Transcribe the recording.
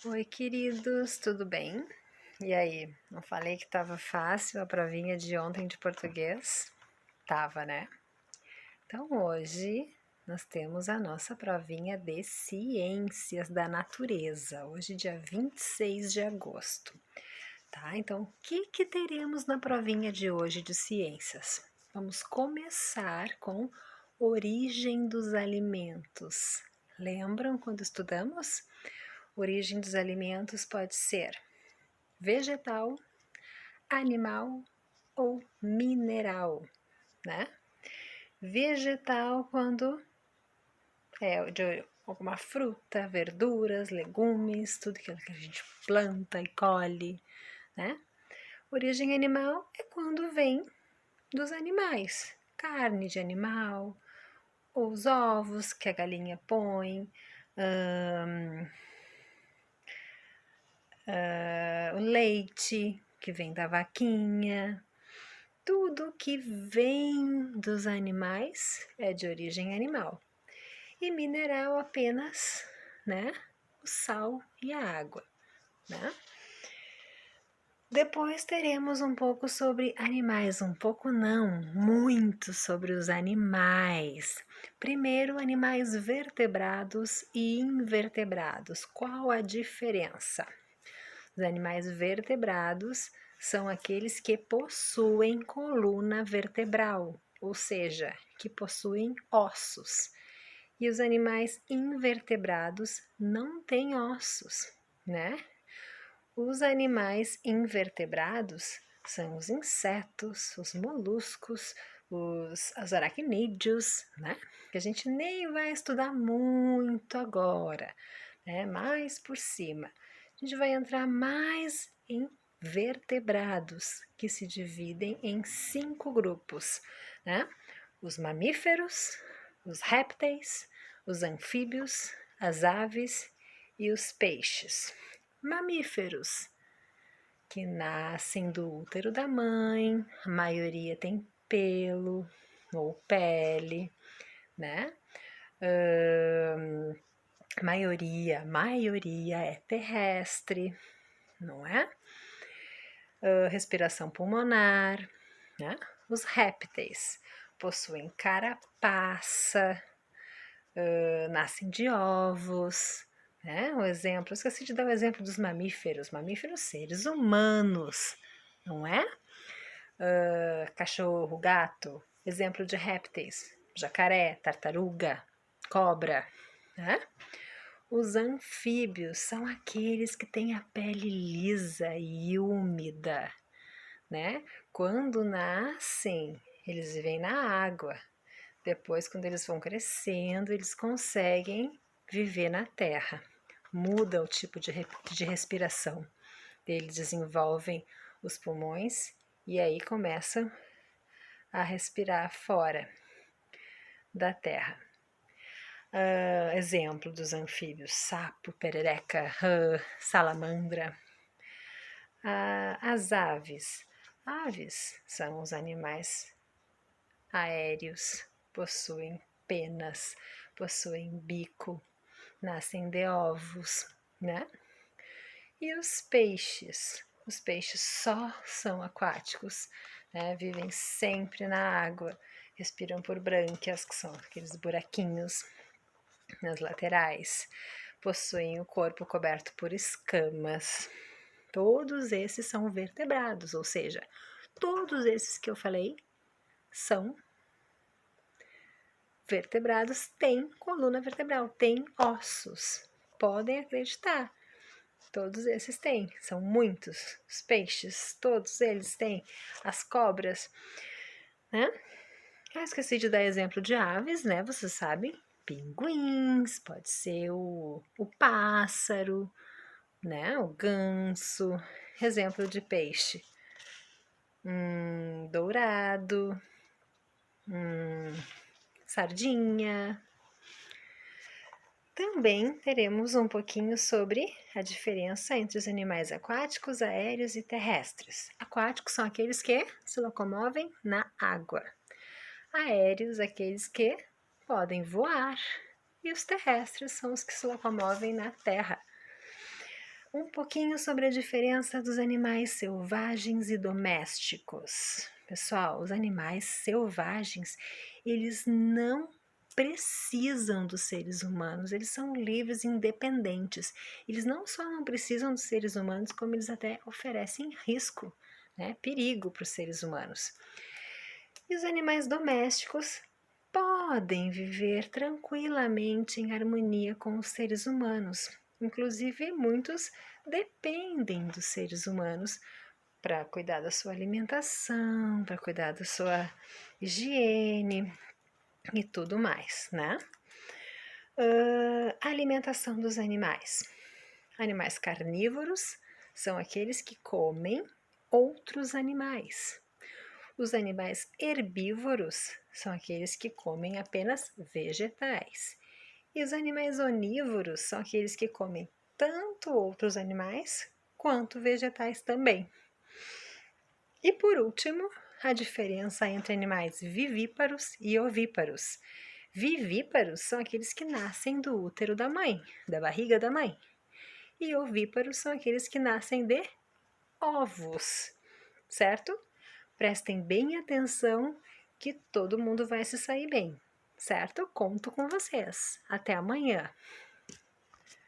Oi, queridos, tudo bem? E aí, não falei que tava fácil a provinha de ontem de português? Tava, né? Então hoje nós temos a nossa provinha de ciências da natureza, hoje dia 26 de agosto, tá? Então, o que teremos na provinha de hoje de ciências? Vamos começar com origem dos alimentos. Lembram quando estudamos? Origem dos alimentos pode ser vegetal, animal ou mineral, né? Vegetal quando é de alguma fruta, verduras, legumes, tudo aquilo que a gente planta e colhe, né? Origem animal é quando vem dos animais, carne de animal, ou os ovos que a galinha põe, o leite que vem da vaquinha. Tudo que vem dos animais é de origem animal. E mineral apenas, né? O sal e a água, né? Depois teremos um pouco sobre animais, um pouco não, muito sobre os animais. Primeiro, animais vertebrados e invertebrados. Qual a diferença? Os animais vertebrados são aqueles que possuem coluna vertebral, ou seja, que possuem ossos. E os animais invertebrados não têm ossos, né? Os animais invertebrados são os insetos, os moluscos, os aracnídeos, né? Que a gente nem vai estudar muito agora, né? Mais por cima. A gente vai entrar mais em vertebrados, que se dividem em 5 grupos, né? Os mamíferos, os répteis, os anfíbios, as aves e os peixes. Mamíferos, que nascem do útero da mãe, a maioria tem pelo ou pele, né? Maioria é terrestre, não é? Respiração pulmonar, né? Os répteis possuem carapaça, nascem de ovos, né? Um exemplo, esqueci de dar o exemplo dos mamíferos, seres humanos, não é? Cachorro, gato, exemplo de répteis, jacaré, tartaruga, cobra, né? Os anfíbios são aqueles que têm a pele lisa e úmida, né? Quando nascem, eles vivem na água. Depois, quando eles vão crescendo, eles conseguem viver na terra. Muda o tipo de respiração. Eles desenvolvem os pulmões e aí começam a respirar fora da terra. Exemplo dos anfíbios: sapo, perereca, rã, salamandra. As aves. Aves são os animais aéreos, possuem penas, possuem bico, nascem de ovos, né? E os peixes? Os peixes só são aquáticos, né? Vivem sempre na água, respiram por brânquias, que são aqueles buraquinhos nas laterais, possuem o corpo coberto por escamas. Todos esses são vertebrados, ou seja, todos esses que eu falei são vertebrados, têm coluna vertebral, têm ossos. Podem acreditar. Todos esses têm, são muitos. Os peixes, todos eles têm. As cobras, né? Eu esqueci de dar exemplo de aves, né? Vocês sabem. Pinguins, pode ser o pássaro, né? O ganso. Exemplo de peixe. Dourado. Sardinha. Também teremos um pouquinho sobre a diferença entre os animais aquáticos, aéreos e terrestres. Aquáticos são aqueles que se locomovem na água. Aéreos, aqueles que podem voar. E os terrestres são os que se locomovem na terra. Um pouquinho sobre a diferença dos animais selvagens e domésticos. Pessoal, os animais selvagens, eles não precisam dos seres humanos, eles são livres e independentes. Eles não só não precisam dos seres humanos, como eles até oferecem risco, né? Perigo para os seres humanos. E os animais domésticos podem viver tranquilamente em harmonia com os seres humanos. Inclusive, muitos dependem dos seres humanos para cuidar da sua alimentação, para cuidar da sua higiene e tudo mais, né? Alimentação dos animais. Animais carnívoros são aqueles que comem outros animais. Os animais herbívoros são aqueles que comem apenas vegetais. E os animais onívoros são aqueles que comem tanto outros animais quanto vegetais também. E por último, a diferença entre animais vivíparos e ovíparos. Vivíparos são aqueles que nascem do útero da mãe, da barriga da mãe. E ovíparos são aqueles que nascem de ovos, certo? Prestem bem atenção que todo mundo vai se sair bem, certo? Conto com vocês. Até amanhã!